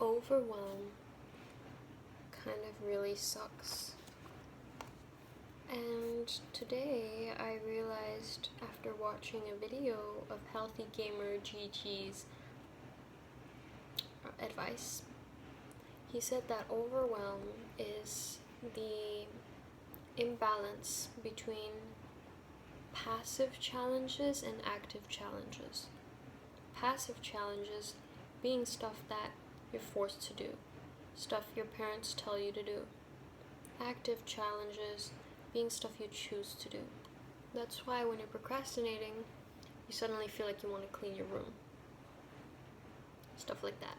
Overwhelm kind of really sucks. And today I realized after watching a video of Healthy Gamer GG's advice, he said that overwhelm is the imbalance between passive challenges and active challenges. Passive challenges being stuff that you're forced to do, stuff your parents tell you to do. Active challenges being stuff you choose to do. That's why when you're procrastinating, you suddenly feel like you want to clean your room. Stuff like that.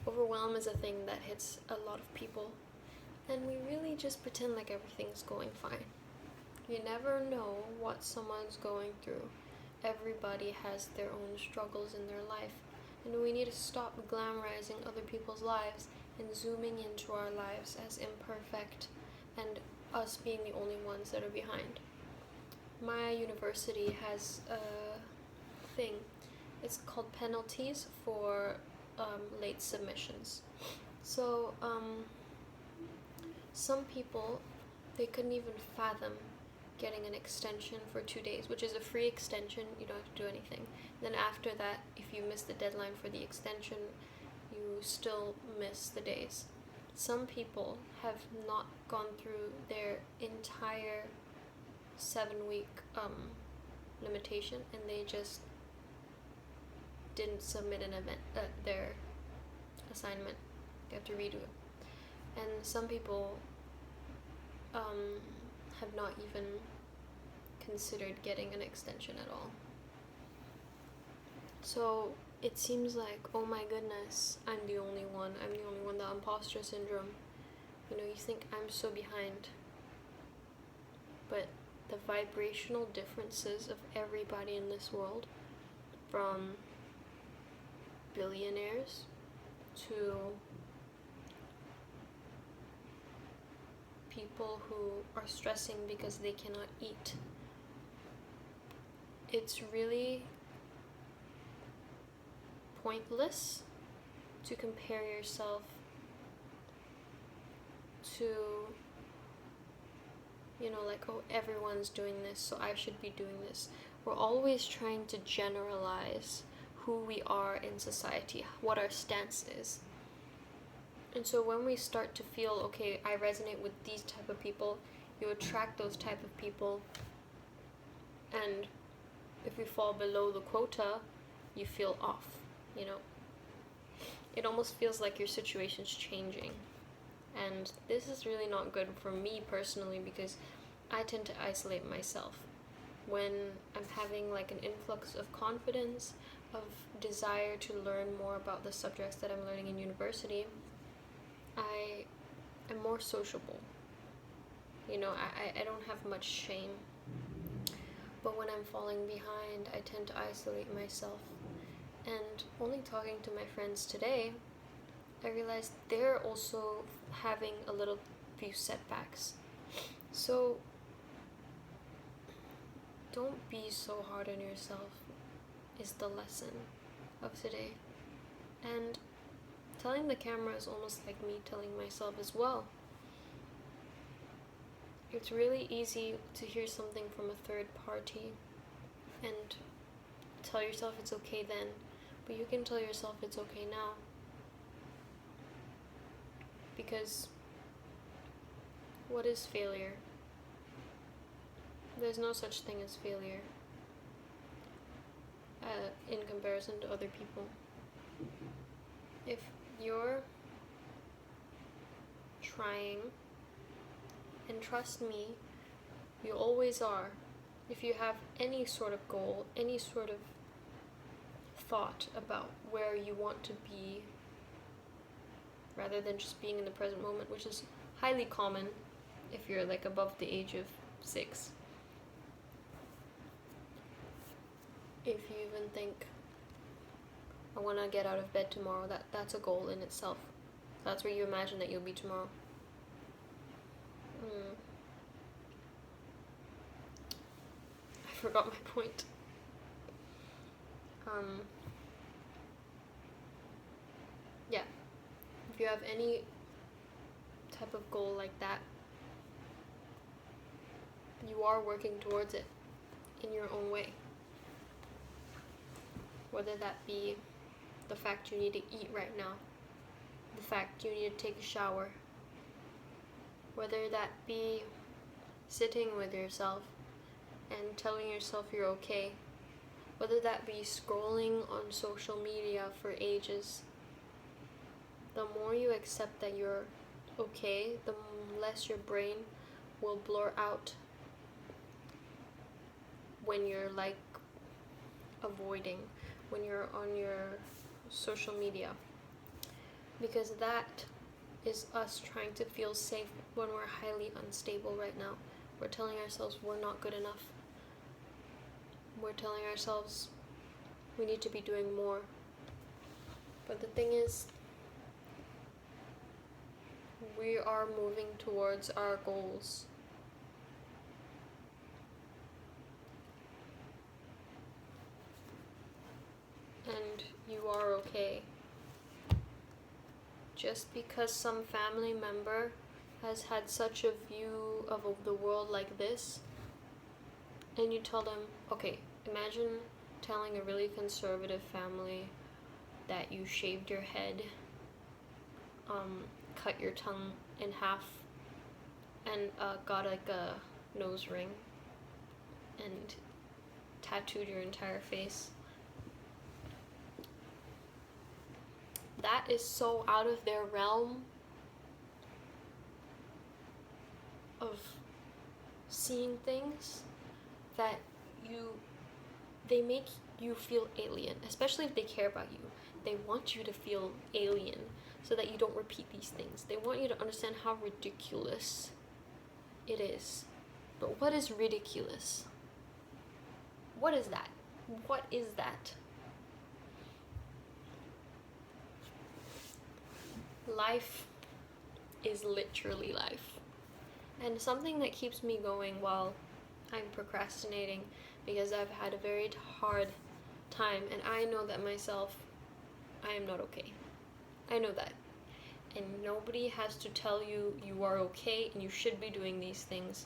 Overwhelm is a thing that hits a lot of people, and we really just pretend like everything's going fine. You never know what someone's going through. Everybody has their own struggles in their life, and we need to stop glamorizing other people's lives and zooming into our lives as imperfect and us being the only ones that are behind. My university has a thing. It's called penalties for late submissions. So some people, they couldn't even fathom getting an extension for 2 days, which is a free extension. You don't have to do anything. Then after that, if you miss the deadline for the extension, you still miss the days. Some people have not gone through their entire 7-week limitation, and they just didn't submit their assignment. They have to redo it. And some people have not even considered getting an extension at all. So it seems like, oh my goodness, I'm the only one, the imposter syndrome. You think I'm so behind. But the vibrational differences of everybody in this world, from billionaires to people who are stressing because they cannot eat. It's really pointless to compare yourself to, oh, everyone's doing this, so I should be doing this. We're always trying to generalize who we are in society, what our stance is. And so when we start to feel, okay, I resonate with these type of people, you attract those type of people. And if you fall below the quota, you feel off, It almost feels like your situation's changing. And this is really not good for me personally, because I tend to isolate myself. When I'm having like an influx of confidence, of desire to learn more about the subjects that I'm learning in university, I am more sociable. I don't have much shame. But when I'm falling behind, I tend to isolate myself. And only talking to my friends today, I realized they're also having a little few setbacks. So don't be so hard on yourself, is the lesson of today. And telling the camera is almost like me telling myself as well. It's really easy to hear something from a third party and tell yourself it's okay then, but you can tell yourself it's okay now. Because what is failure? There's no such thing as failure in comparison to other people. If you're trying, and trust me, you always are, if you have any sort of goal, any sort of thought about where you want to be, rather than just being in the present moment, which is highly common if you're like above the age of 6. If you even think, I want to get out of bed tomorrow, that's a goal in itself. That's where you imagine that you'll be tomorrow. I forgot my point. if you have any type of goal like that, you are working towards it in your own way. Whether that be the fact you need to eat right now, the fact you need to take a shower, whether that be sitting with yourself and telling yourself you're okay, whether that be scrolling on social media for ages. The more you accept that you're okay, the less your brain will blur out when you're like avoiding, when you're on your social media. Because that is us trying to feel safe when we're highly unstable right now. We're telling ourselves we're not good enough. We're telling ourselves we need to be doing more. But the thing is, we are moving towards our goals. And you are okay. Just because some family member has had such a view of the world like this, and you tell them, okay, imagine telling a really conservative family that you shaved your head, cut your tongue in half, and got like a nose ring, and tattooed your entire face. That is so out of their realm of seeing things that they make you feel alien, especially if they care about you. They want you to feel alien so that you don't repeat these things. They want you to understand how ridiculous it is. But what is ridiculous? What is that? What is that? Life is literally life. And something that keeps me going while I'm procrastinating, because I've had a very hard time, and I know that myself, I am not okay. I know that. And nobody has to tell you you are okay and you should be doing these things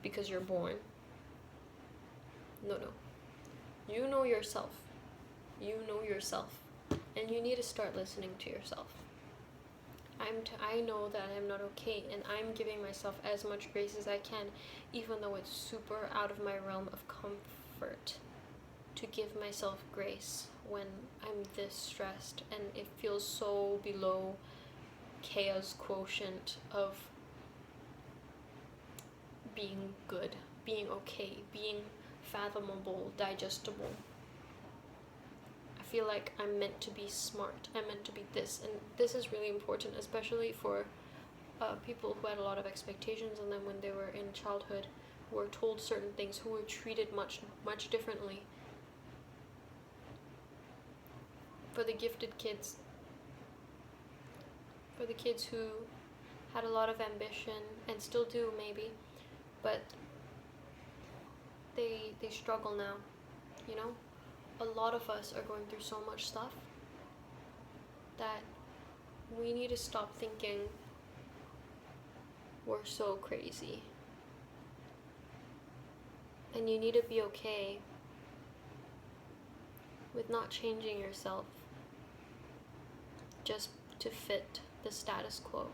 because you're born. No. You know yourself. You know yourself. And you need to start listening to yourself. I know that I'm not okay, and I'm giving myself as much grace as I can, even though it's super out of my realm of comfort to give myself grace when I'm this stressed, and it feels so below chaos quotient of being good, being okay, being fathomable, digestible. I feel like I'm meant to be smart, I'm meant to be this, and this is really important, especially for people who had a lot of expectations on them when they were in childhood, who were told certain things, who were treated much differently. For the gifted kids, for the kids who had a lot of ambition and still do maybe, but they struggle now, you know? A lot of us are going through so much stuff that we need to stop thinking we're so crazy. And you need to be okay with not changing yourself just to fit the status quo.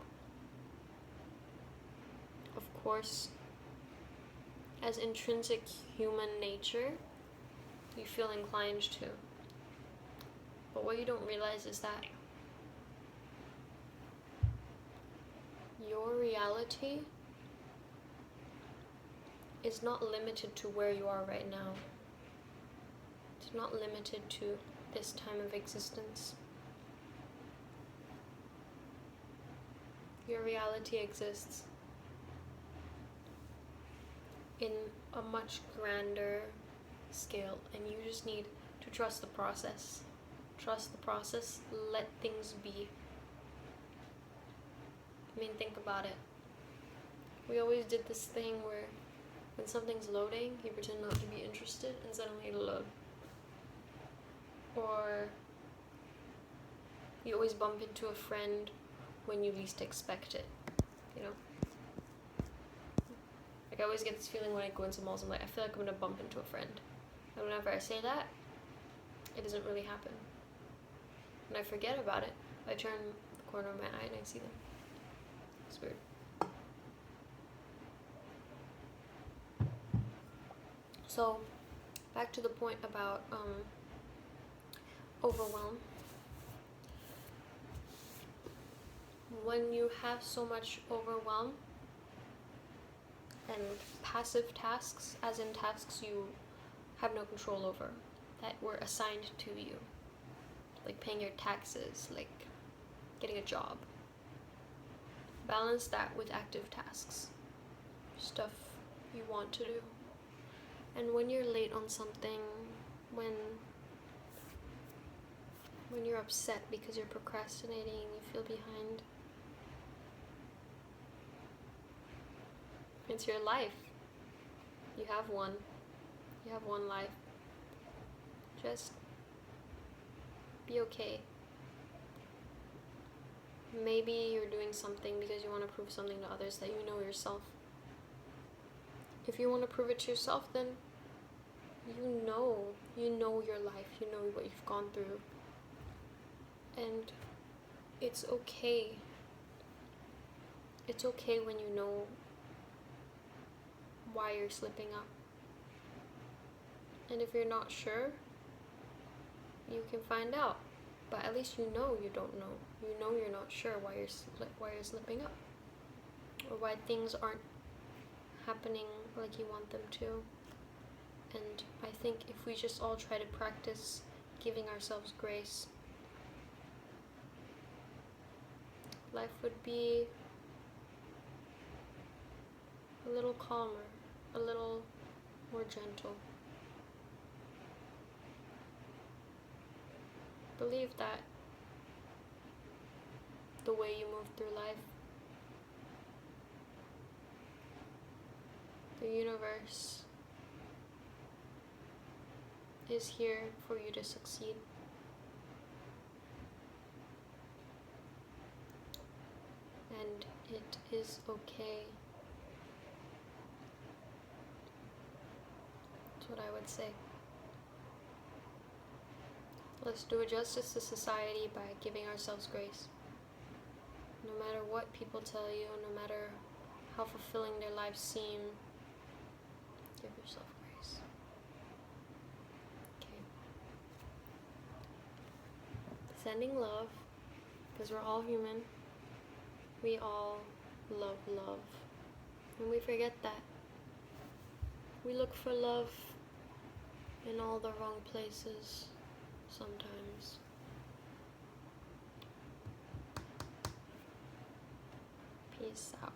Of course, as intrinsic human nature, you feel inclined to. But what you don't realize is that your reality is not limited to where you are right now. It's not limited to this time of existence. Your reality exists in a much grander scale, and you just need to trust the process. Trust the process, let things be. I mean, think about it. We always did this thing where when something's loading, you pretend not to be interested and suddenly it'll load. Or you always bump into a friend when you least expect it, you know? Like, I always get this feeling when I go into malls, I'm like, I feel like I'm gonna bump into a friend. And whenever I say that, it doesn't really happen. And I forget about it. I turn the corner of my eye and I see them. It's weird. So, back to the point about overwhelm. When you have so much overwhelm and passive tasks, as in tasks you have no control over, that were assigned to you, like paying your taxes, like getting a job, balance that with active tasks, stuff you want to do. And when you're late on something, when you're upset because you're procrastinating, you feel behind, it's your life. You have one. You have one life. Just be okay. Maybe you're doing something because you want to prove something to others that you know yourself. If you want to prove it to yourself, then you know your life, you know what you've gone through. And it's okay. It's okay when you know why you're slipping up. And if you're not sure, you can find out. But at least you know you don't know. You know you're not sure why you're slipping up, or why things aren't happening like you want them to. And I think if we just all try to practice giving ourselves grace, life would be a little calmer, a little more gentle. Believe that the way you move through life, the universe is here for you to succeed. And it is okay. That's what I would say. Let's do a justice to society by giving ourselves grace. No matter what people tell you, no matter how fulfilling their lives seem, give yourself grace. Okay. Sending love, because we're all human. We all love love. And we forget that. We look for love in all the wrong places sometimes. Peace out.